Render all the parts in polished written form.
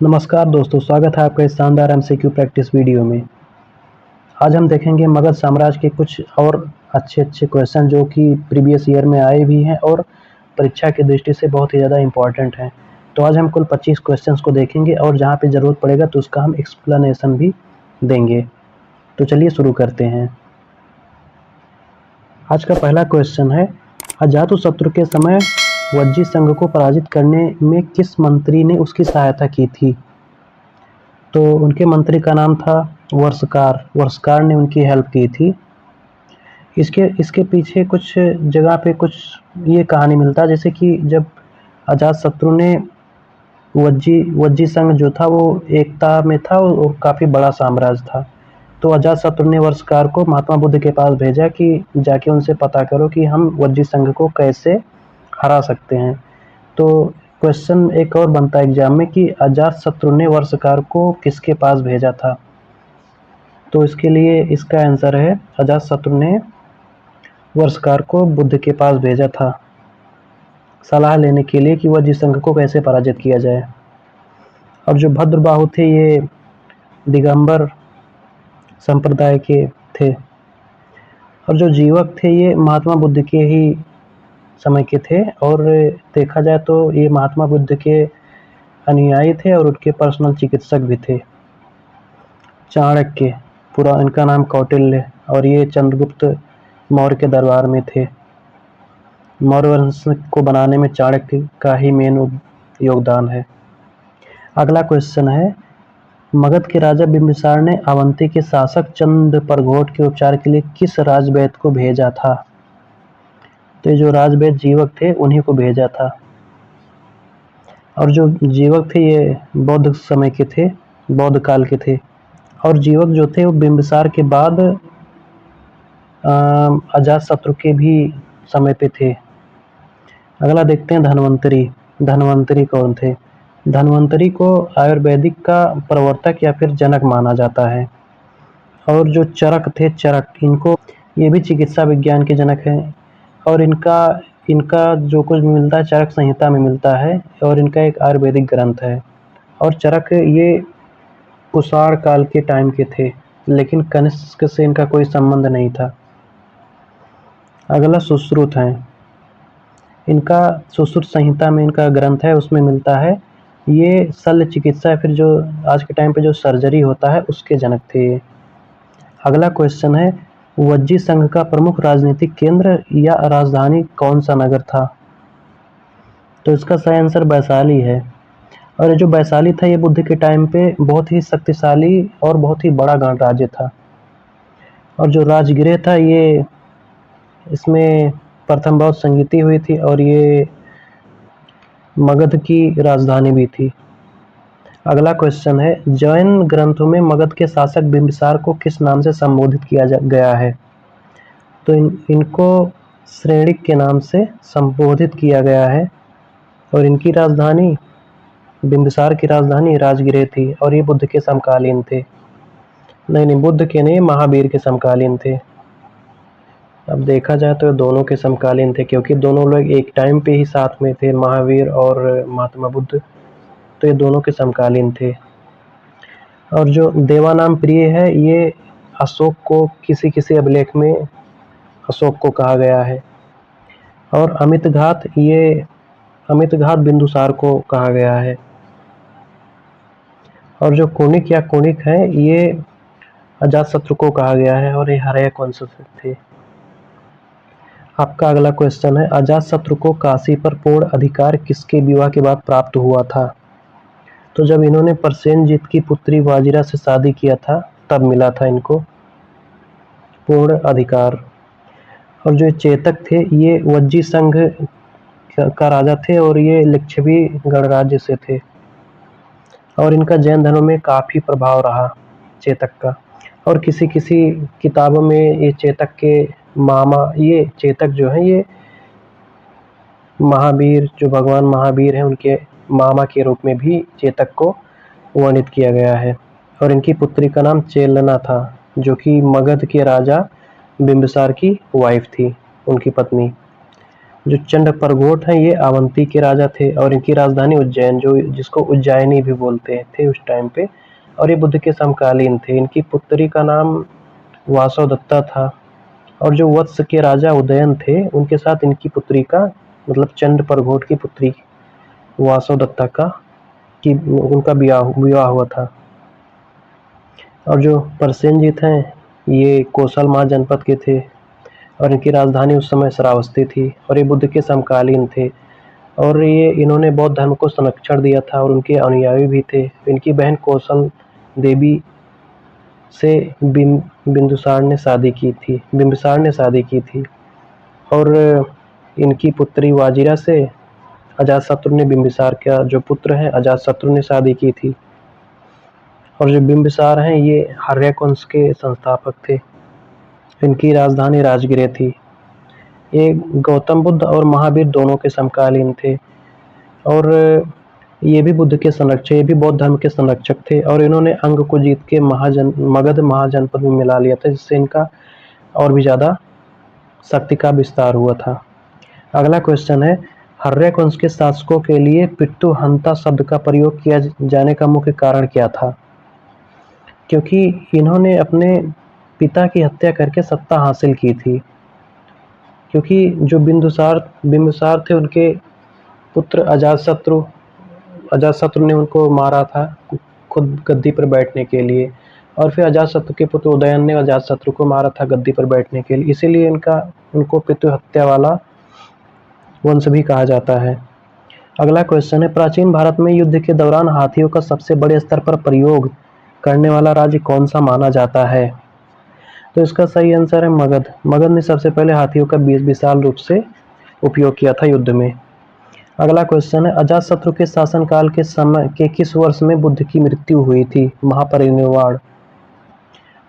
नमस्कार दोस्तों, स्वागत है आपका इस शानदार एमसीक्यू प्रैक्टिस वीडियो में। आज हम देखेंगे मगध साम्राज्य के कुछ और अच्छे क्वेश्चन जो कि प्रीवियस ईयर में आए भी हैं और परीक्षा की दृष्टि से बहुत ही ज़्यादा इम्पोर्टेंट हैं। तो आज हम कुल 25 क्वेश्चंस को देखेंगे और जहाँ पे ज़रूरत पड़ेगा तो उसका हम एक्सप्लेनेशन भी देंगे। तो चलिए शुरू करते हैं। आज का पहला क्वेश्चन है, अजातशत्रु के समय वज्जी संघ को पराजित करने में किस मंत्री ने उसकी सहायता की थी? तो उनके मंत्री का नाम था वर्षकार ने उनकी हेल्प की थी। इसके इसके पीछे कुछ जगह पे कुछ ये कहानी मिलता है, जैसे कि जब अजातशत्रु ने वज्जी संघ जो था वो एकता में था और काफ़ी बड़ा साम्राज्य था। तो अजातशत्रु ने वर्षकार को महात्मा बुद्ध के पास भेजा कि जाके उनसे पता करो कि हम वज्जी संघ को कैसे हरा सकते हैं। तो क्वेश्चन एक और बनता है एग्जाम में कि अजातशत्रु ने वर्षकार को किसके पास भेजा था? तो इसके लिए इसका आंसर है, अजातशत्रु ने वर्षकार को बुद्ध के पास भेजा था सलाह लेने के लिए कि वज्जी संघ को कैसे पराजित किया जाए। और जो भद्रबाहु थे ये दिगंबर संप्रदाय के थे और जो जीवक थे ये महात्मा बुद्ध के ही समय के थे और देखा जाए तो ये महात्मा बुद्ध के अनुयायी थे और उनके पर्सनल चिकित्सक भी थे। चाणक्य, पूरा इनका नाम कौटिल्य, और ये चंद्रगुप्त मौर्य के दरबार में थे। मौर्य वंश को बनाने में चाणक्य का ही मेन योगदान है। अगला क्वेश्चन है, मगध के राजा बिंबिसार ने अवंती के शासक चंद्रप्रघोट के उपचार के लिए किस राजवैद्य को भेजा था? तो ये जो राजवैद्य जीवक थे उन्हीं को भेजा था। और जो जीवक थे ये बौद्ध समय के थे, बौद्ध काल के थे। और जीवक जो थे वो बिंबिसार के बाद अजातशत्रु के भी समय पे थे। अगला देखते हैं धन्वंतरी। धन्वंतरी कौन थे? धन्वंतरी को आयुर्वेदिक का प्रवर्तक या फिर जनक माना जाता है। और जो चरक थे, चरक, इनको ये भी चिकित्सा विज्ञान के जनक हैं और इनका जो कुछ भी मिलता है चरक संहिता में मिलता है और इनका एक आयुर्वेदिक ग्रंथ है। और चरक ये कुषाण काल के टाइम के थे, लेकिन कनिष्क से इनका कोई संबंध नहीं था। अगला सुश्रुत हैं। इनका सुश्रुत संहिता में इनका ग्रंथ है, उसमें मिलता है। ये शल्य चिकित्सा या फिर जो आज के टाइम पे जो सर्जरी होता है उसके जनक थे। अगला क्वेश्चन है, वज्जी संघ का प्रमुख राजनीतिक केंद्र या राजधानी कौन सा नगर था? तो इसका सही आंसर वैशाली है। और ये जो वैशाली था ये बुद्ध के टाइम पे बहुत ही शक्तिशाली और बहुत ही बड़ा गणराज्य था। और जो राजगृह था ये इसमें प्रथम बहुत संगीति हुई थी और ये मगध की राजधानी भी थी। अगला क्वेश्चन है, जैन ग्रंथों में मगध के शासक बिंबिसार को किस नाम से संबोधित किया गया है? तो इनको श्रेणिक के नाम से संबोधित किया गया है और इनकी राजधानी, बिंबिसार की राजधानी राजगृह थी और ये बुद्ध के समकालीन थे। नहीं, बुद्ध के नहीं, महावीर के समकालीन थे। अब देखा जाए तो दोनों के समकालीन थे क्योंकि दोनों लोग एक टाइम पे ही साथ में थे, महावीर और महात्मा बुद्ध, तो ये दोनों के समकालीन थे। और जो देवानाम प्रिय है ये अशोक को किसी अभिलेख में अशोक को कहा गया है। और अमित घात बिंदुसार को कहा गया है। और जो कुणिक या कुणिक है ये अजातशत्रु को कहा गया है और ये हर्यक वंश से थे। आपका अगला क्वेश्चन है, अजातशत्रु को काशी पर पूर्ण अधिकार किसके विवाह के बाद प्राप्त हुआ था? तो जब इन्होंने प्रसेनजीत की पुत्री वाजिरा से शादी किया था तब मिला था इनको पूर्ण अधिकार। और जो चेतक थे ये वज्जी संघ का राजा थे और ये लिच्छवी गणराज्य से थे और इनका जैन धर्म में काफ़ी प्रभाव रहा चेतक का। और किसी किताबों में ये चेतक के मामा, ये चेतक जो है ये महावीर, जो भगवान महावीर हैं उनके मामा के रूप में भी चेतक को वर्णित किया गया है। और इनकी पुत्री का नाम चेलना था जो कि मगध के राजा बिंबिसार की वाइफ थी, उनकी पत्नी। जो चंडप्रघोट हैं ये अवंती के राजा थे और इनकी राजधानी उज्जैन, जो जिसको उज्जैनी भी बोलते थे उस टाइम पे, और ये बुद्ध के समकालीन थे। इनकी पुत्री का नाम वासवदत्ता था और जो वत्स के राजा उदयन थे उनके साथ इनकी पुत्री का, मतलब चंडप्रघोट की पुत्री वासवदत्ता का कि उनका विवाह हुआ था। और जो प्रसेनजीत हैं ये कौशलमा जनपद के थे और इनकी राजधानी उस समय श्रावस्ती थी और ये बुद्ध के समकालीन थे और ये इन्होंने बौद्ध धर्म को संरक्षण दिया था और उनके अनुयायी भी थे। इनकी बहन कौशल देवी से बिंदुसार ने शादी की थी और इनकी पुत्री वाजिरा से अजातशत्रु ने, बिंबिसार का जो पुत्र है अजातशत्रु ने शादी की थी। और जो बिंबिसार हैं ये हर्यक वंश के संस्थापक थे। इनकी राजधानी राजगृह थी। ये गौतम बुद्ध और महावीर दोनों के समकालीन थे और ये भी बौद्ध धर्म के संरक्षक थे और इन्होंने अंग को जीत के मगध महाजनपद में मिला लिया था, जिससे इनका और भी ज़्यादा शक्ति का विस्तार हुआ था। अगला क्वेश्चन है, हर्यक वंश के शासकों के लिए पितृहंता शब्द का प्रयोग किया जाने का मुख्य कारण क्या था? क्योंकि इन्होंने अपने पिता की हत्या करके सत्ता हासिल की थी। क्योंकि जो बिंबिसार थे उनके पुत्र अजातशत्रु ने उनको मारा था खुद गद्दी पर बैठने के लिए, और फिर अजातशत्रु के पुत्र उदयन ने अजातशत्रु को मारा था गद्दी पर बैठने के लिए, इसीलिए उनको पितृ हत्या वाला वंश भी कहा जाता है। अगला क्वेश्चन है, प्राचीन भारत में युद्ध के दौरान हाथियों का सबसे बड़े स्तर पर प्रयोग करने वाला राज्य कौन सा माना जाता है? तो इसका सही आंसर है मगध। मगध ने सबसे पहले हाथियों का विशाल रूप से उपयोग किया था युद्ध में। अगला क्वेश्चन है, अजातशत्रु के शासनकाल के समय के किस वर्ष में बुद्ध की मृत्यु हुई थी, महापरिनिर्वाण?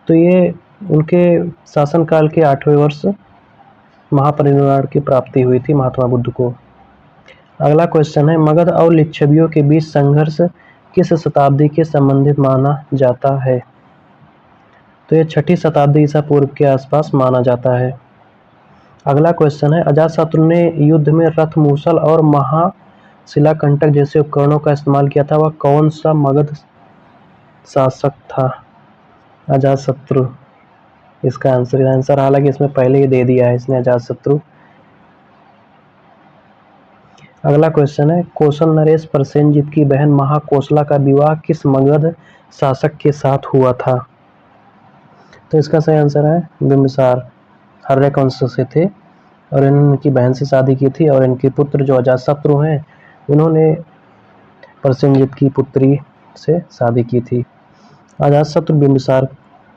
तो ये उनके शासनकाल के 8वें वर्ष महापरिनिर्वाण की प्राप्ति हुई थी महात्मा बुद्ध को। अगला क्वेश्चन है, मगध और लिच्छवियों के बीच संघर्ष किस शताब्दी के संबंधित माना जाता है? तो ये 6ठी शताब्दी ईसा पूर्व के आसपास माना जाता है। अगला क्वेश्चन है, अजातशत्रु ने युद्ध में रथ, मूसल और महाशिलाकंटक जैसे उपकरणों का इस्तेमाल किया था, वह कौन सा मगध शासक था? अजातशत्रु इसका आंसर, हालांकि इसमें पहले ही दे दिया है इसने अजातशत्रु। अगला क्वेश्चन है, कौशल नरेश प्रसेनजीत की बहन महाकोशला का विवाह किस मगध शासक के साथ हुआ था? तो इसका सही आंसर है बिंबिसार, हर्यक वंश से थे और इनकी बहन से शादी की थी और इनके पुत्र जो अजातशत्रु हैं उन्होंने प्रसेनजीत की पुत्री से शादी की थी। अजातशत्रु बिंबिसार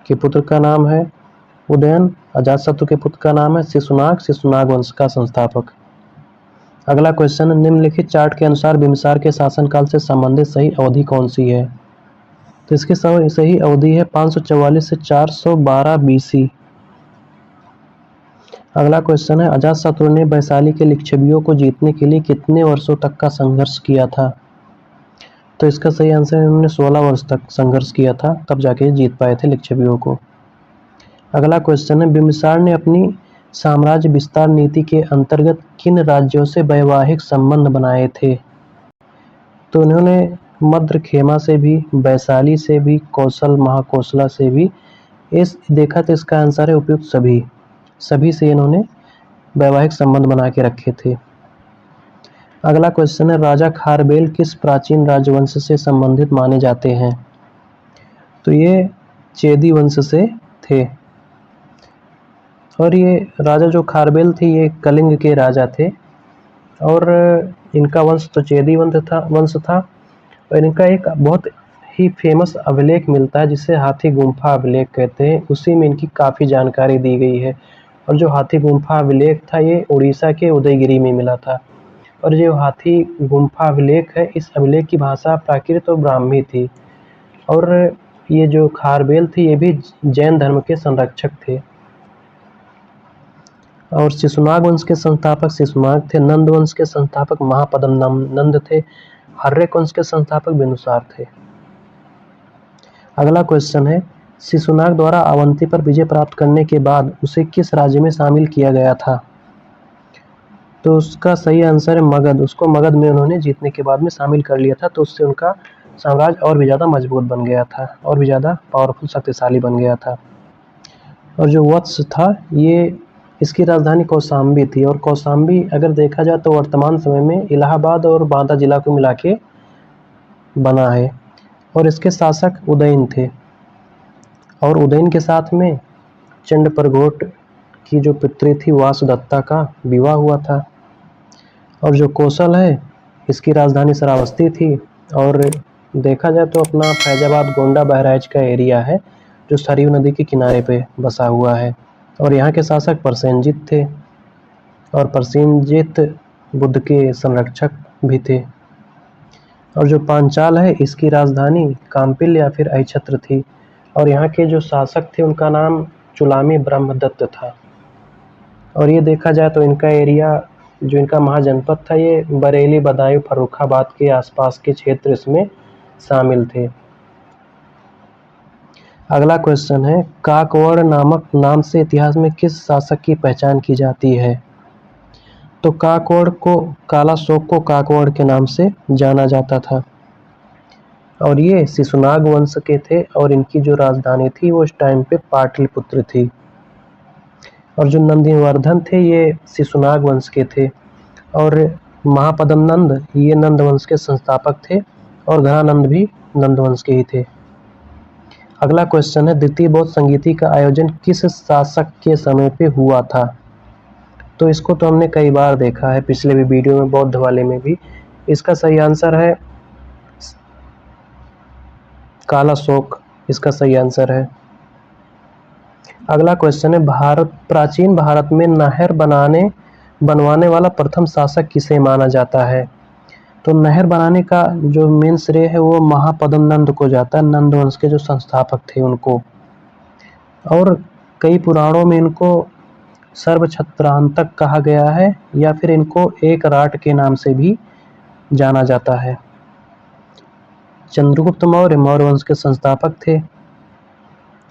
के पुत्र का नाम है उदयन, अजातशत्रु के पुत्र का नाम है शिशुनाग वंश का संस्थापक। अगला क्वेश्चन, निम्नलिखित चार्ट के अनुसार बिंबिसार के शासनकाल से संबंधित सही अवधि कौन सी है? तो इसकी सही अवधि है 544 से 412 BC। अगला क्वेश्चन है, अजातशत्रु ने वैशाली के लिच्छवियों को जीतने के लिए कितने वर्षों तक का संघर्ष किया था? तो इसका सही आंसर है उन्होंने 16 वर्ष तक संघर्ष किया था, तब जाके जीत पाए थे लिच्छवियों को। अगला क्वेश्चन है, बिंबिसार ने अपनी साम्राज्य विस्तार नीति के अंतर्गत किन राज्यों से वैवाहिक संबंध बनाए थे? तो उन्होंने मद्रखेमा से भी, वैशाली से भी, महाकोशला से भी। इस देखा तो इसका आंसर है उपयुक्त सभी से इन्होंने वैवाहिक संबंध बना के रखे थे। अगला क्वेश्चन है, राजा खारबेल किस प्राचीन राजवंश से संबंधित माने जाते हैं? तो ये चेदी वंश से थे और ये राजा जो खारबेल थे ये कलिंग के राजा थे और इनका वंश तो चेदी वंश था और इनका एक बहुत ही फेमस अभिलेख मिलता है जिसे हाथी गुम्फा अभिलेख कहते हैं, उसी में इनकी काफ़ी जानकारी दी गई है। और जो हाथी गुम्फा अभिलेख था ये उड़ीसा के उदयगिरी में मिला था और जो हाथी गुम्फा अभिलेख है इस अभिलेख की भाषा प्राकृत और ब्राह्मी थी। और ये जो खारबेल थे ये भी जैन धर्म के संरक्षक थे। और शिशुनाग वंश के संस्थापक शिशुनाग थे, नंद वंश के संस्थापक महापद्म नंद थे, हर्यक वंश के संस्थापक बिंदुसार थे। अगला क्वेश्चन है, शिशुनाग द्वारा अवंती पर विजय प्राप्त करने के बाद उसे किस राज्य में शामिल किया गया था? तो उसका सही आंसर है मगध। उसको मगध में उन्होंने जीतने के बाद में शामिल कर लिया था, तो उससे उनका साम्राज्य और भी ज़्यादा मजबूत बन गया था, और भी ज़्यादा पावरफुल शक्तिशाली बन गया था। और जो वत्स था ये इसकी राजधानी कौशाम्बी थी, और कौशाम्बी अगर देखा जाए तो वर्तमान समय में इलाहाबाद और बांदा जिला को मिला के बना है। और इसके शासक उदयन थे, और उदयन के साथ में चंडप्रघोट की जो पुत्री थी वासुदत्ता का विवाह हुआ था। और जो कौशल है इसकी राजधानी श्रावस्ती थी, और देखा जाए तो अपना फैजाबाद गोंडा बहराइच का एरिया है जो सरयू नदी के किनारे पे बसा हुआ है। और यहाँ के शासक प्रसेनजित थे, और प्रसेनजित बुद्ध के संरक्षक भी थे। और जो पांचाल है इसकी राजधानी काम्पिल या फिर अहिछत्र थी, और यहाँ के जो शासक थे उनका नाम चुलामी ब्रह्मदत्त था। और ये देखा जाए तो इनका एरिया जो इनका महाजनपद था ये बरेली, बदायूं, फर्रुखाबाद के आसपास के क्षेत्र इसमें शामिल थे। अगला क्वेश्चन है, काकवड़ नामक नाम से इतिहास में किस शासक की पहचान की जाती है? तो काकवड़ को, काला शोक को काकवड़ के नाम से जाना जाता था, और ये शिशुनाग वंश के थे, और इनकी जो राजधानी थी वो उस टाइम पे पाटलिपुत्र थी। और जो नंदीवर्धन थे ये शिशुनाग वंश के थे, और महापद्म नंद ये नंद वंश के संस्थापक थे, और घनानंद भी नंद वंश के ही थे। अगला क्वेश्चन है, द्वितीय बौद्ध संगीति का आयोजन किस शासक के समय पे हुआ था? तो इसको तो हमने कई बार देखा है पिछले भी वीडियो में, बौद्ध वाले में भी। इसका सही आंसर है काला शोक, इसका सही आंसर है। अगला क्वेश्चन है, प्राचीन भारत में नहर बनवाने वाला प्रथम शासक किसे माना जाता है? तो नहर बनाने का जो मेन श्रेय है वो महापद्म नंद को जाता है, नंद वंश के जो संस्थापक थे उनको। और कई पुराणों में इनको सर्वछत्रांतक कहा गया है, या फिर इनको एक राट के नाम से भी जाना जाता है। चंद्रगुप्त मौर्य मौर्य वंश के संस्थापक थे,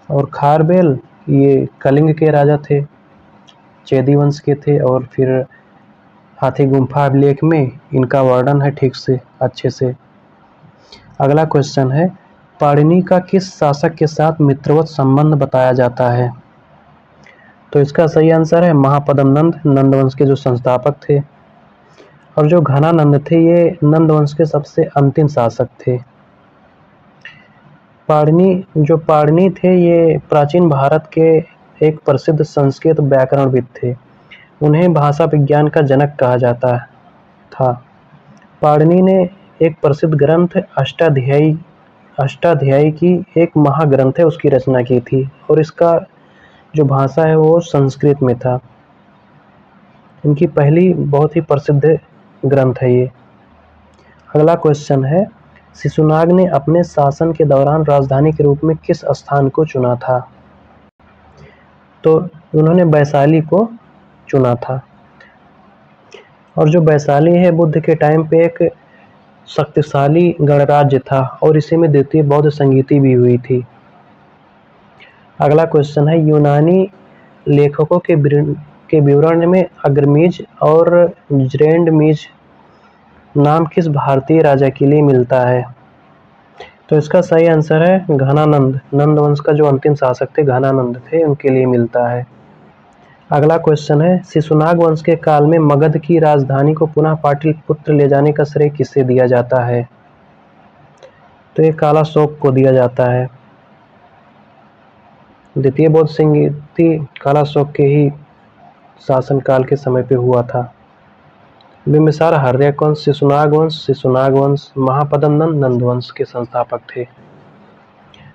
और खारबेल ये कलिंग के राजा थे, चेदी वंश के थे। और फिर हाथी गुम्फा अभिलेख में इनका वर्णन है ठीक से, अच्छे से। अगला क्वेश्चन है, पाणिनि का किस शासक के साथ मित्रवत संबंध बताया जाता है? तो इसका सही आंसर है महापद्म नंद, नंद वंश के जो संस्थापक थे। और जो घनानंद थे ये नंद वंश के सबसे अंतिम शासक थे। पाणिनि थे ये प्राचीन भारत के एक प्रसिद्ध संस्कृत व्याकरणविद थे। उन्हें भाषा विज्ञान का जनक कहा जाता था। पाणिनि ने एक प्रसिद्ध ग्रंथ अष्टाध्यायी की एक महाग्रंथ है उसकी रचना की थी, और इसका जो भाषा है वो संस्कृत में था। इनकी पहली बहुत ही प्रसिद्ध ग्रंथ है ये। अगला क्वेश्चन है, शिशुनाग ने अपने शासन के दौरान राजधानी के रूप में किस स्थान को चुना था? तो उन्होंने वैशाली को चुना था। और जो वैशाली है बुद्ध के टाइम पे एक शक्तिशाली गणराज्य था, और इसी में द्वितीय बौद्ध संगीति भी हुई थी। अगला क्वेश्चन है, यूनानी लेखकों के विवरण में अग्रमीज और ज्रेंडमीज नाम किस भारतीय राजा के लिए मिलता है? तो इसका सही आंसर है घनानंद, नंद वंश का जो अंतिम शासक थे घनानंद थे, उनके लिए मिलता है। अगला क्वेश्चन है, शिशुनाग वंश के काल में मगध की राजधानी को पुनः पाटलिपुत्र ले जाने का श्रेय किसे दिया जाता है? तो ये काला शोक को दिया जाता है। द्वितीय बौद्ध संगीति काला शोक के ही शासनकाल के समय पे हुआ था। बिंबिसार हर्यक वंश, शिशुनाग वंश, महापद्म नंद नंद वंश के संस्थापक थे।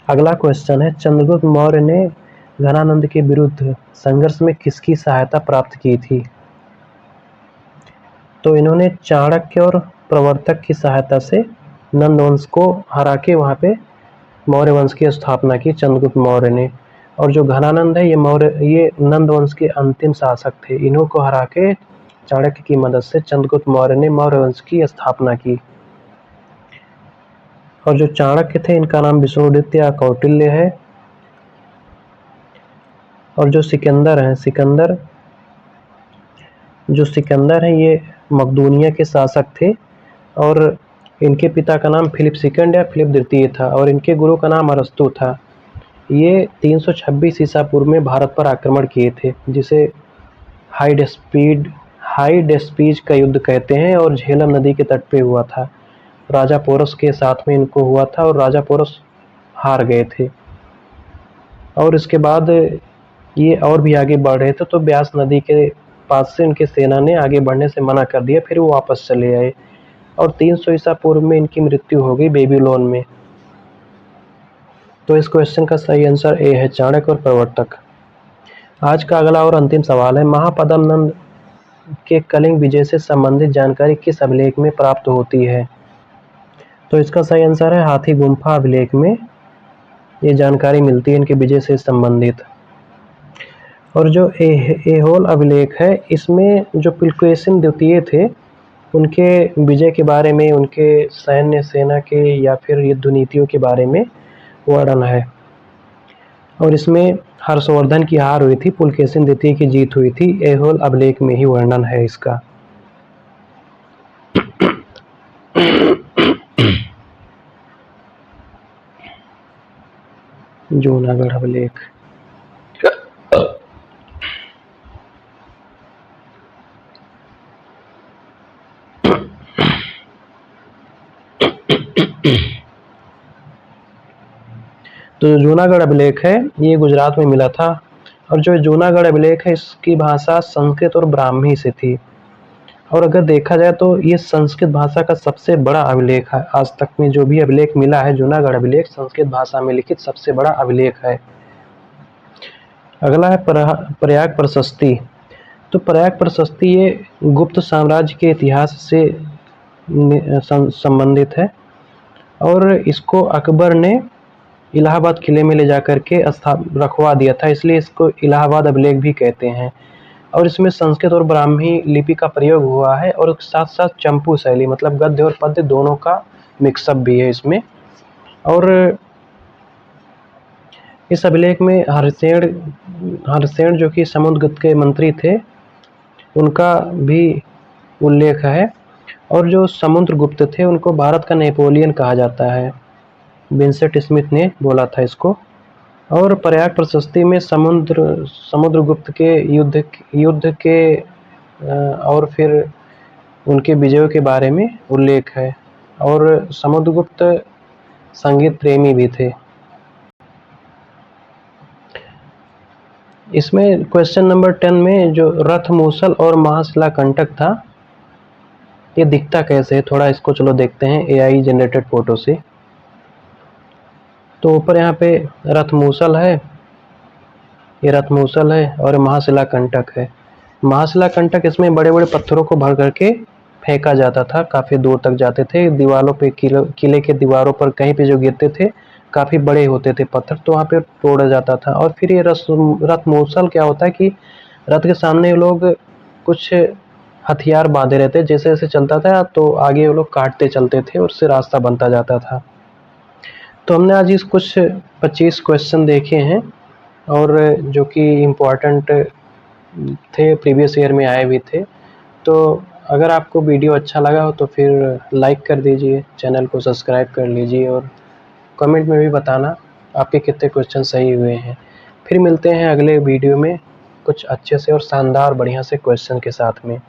अगला क्वेश्चन है, चंद्रगुप्त मौर्य ने घनानंद के विरुद्ध संघर्ष में किसकी सहायता प्राप्त की थी? तो इन्होंने चाणक्य और प्रवर्तक की सहायता से नंद वंश को हरा के वहाँ पे मौर्य वंश की स्थापना की चंद्रगुप्त मौर्य ने। और जो घनानंद है ये नंद वंश के अंतिम शासक थे। इन्हों को हरा के चाणक्य की मदद से चंद्रगुप्त मौर्य ने मौर्य वंश की स्थापना की। और जो चाणक्य थे इनका नाम विष्णुदित्य या कौटिल्य है। और जो सिकंदर हैं, सिकंदर जो सिकंदर हैं ये मकदूनिया के शासक थे और इनके पिता का नाम फिलिप सेकंड या फिलिप द्वितीय था और इनके गुरु का नाम अरस्तु था। ये 326 ईसा पूर्व में भारत पर आक्रमण किए थे, जिसे हाई डेस्पीज का युद्ध कहते हैं और झेलम नदी के तट पे हुआ था। राजा पोरस के साथ में इनको हुआ था और राजा पोरस हार गए थे। और इसके बाद ये और भी आगे बढ़ रहे थे तो ब्यास नदी के पास से इनकी सेना ने आगे बढ़ने से मना कर दिया, फिर वो वापस चले आए और 300 ईसा पूर्व में इनकी मृत्यु हो गई बेबीलोन में। तो इस क्वेश्चन का सही आंसर ए है, चाणक्य और प्रवर्तक। आज का अगला और अंतिम सवाल है, महापद्म नंद के कलिंग विजय से संबंधित जानकारी किस अभिलेख में प्राप्त होती है? तो इसका सही आंसर है हाथी गुम्फा अभिलेख में ये जानकारी मिलती है इनके विजय से संबंधित। और जो ऐहोल अभिलेख है इसमें जो पुलकेशिन द्वितीय थे उनके विजय के बारे में, उनके सैन्य सेना के या फिर युद्ध नीतियों के बारे में वर्णन है। और इसमें हर्षवर्धन की हार हुई थी, पुलकेशिन द्वितीय की जीत हुई थी। ऐहोल अभिलेख में ही वर्णन है इसका। जूनागढ़ अभिलेख। तो जो जूनागढ़ अभिलेख है ये गुजरात में मिला था और जो जूनागढ़ अभिलेख है इसकी भाषा संस्कृत और ब्राह्मी से थी। और अगर देखा जाए तो ये संस्कृत भाषा का सबसे बड़ा अभिलेख है। आज तक में जो भी अभिलेख मिला है जूनागढ़ अभिलेख संस्कृत भाषा में लिखित सबसे बड़ा अभिलेख है। अगला है प्रयाग प्रशस्ति। तो प्रयाग प्रशस्ति ये गुप्त साम्राज्य के इतिहास से संबंधित है और इसको अकबर ने इलाहाबाद किले में ले जाकर के रखवा दिया था, इसलिए इसको इलाहाबाद अभिलेख भी कहते हैं। और इसमें संस्कृत और ब्राह्मी लिपि का प्रयोग हुआ है और साथ साथ चंपू शैली मतलब गद्य और पद्य दोनों का मिक्सअप भी है इसमें। और इस अभिलेख में हरसेन जो कि समुद्रगुप्त के मंत्री थे उनका भी उल्लेख है। और जो समुद्रगुप्त थे उनको भारत का नेपोलियन कहा जाता है, विंसेंट स्मिथ ने बोला था इसको। और प्रयाग प्रशस्ति में समुद्रगुप्त के युद्ध के और फिर उनके विजयों के बारे में उल्लेख है। और समुद्रगुप्त संगीत प्रेमी भी थे। इसमें क्वेश्चन नंबर 10 में जो रथ मूसल और महाशिला कंटक था ये दिखता कैसे है, थोड़ा इसको चलो देखते हैं AI जनरेटेड फोटो से। तो ऊपर यहाँ पे रथ मूसल है, ये रथ मूसल है और महाशिला कंटक है। महाशिला कंटक इसमें बड़े बड़े पत्थरों को भर करके फेंका जाता था, काफ़ी दूर तक जाते थे दीवारों पे, किले के दीवारों पर कहीं पे जो गिरते थे काफ़ी बड़े होते थे पत्थर तो वहाँ पे तोड़ा जाता था। और फिर ये रथ मूसल क्या होता है कि रथ के सामने लोग कुछ हथियार बांधे रहते, जैसे जैसे चलता था तो आगे वो लोग काटते चलते थे और उससे रास्ता बनता जाता था। तो हमने आज इस कुछ 25 क्वेश्चन देखे हैं और जो कि इम्पोर्टेंट थे, प्रीवियस ईयर में आए भी थे। तो अगर आपको वीडियो अच्छा लगा हो तो फिर लाइक कर दीजिए, चैनल को सब्सक्राइब कर लीजिए और कमेंट में भी बताना आपके कितने क्वेश्चन सही हुए हैं। फिर मिलते हैं अगले वीडियो में कुछ अच्छे से और शानदार बढ़िया से क्वेश्चन के साथ में।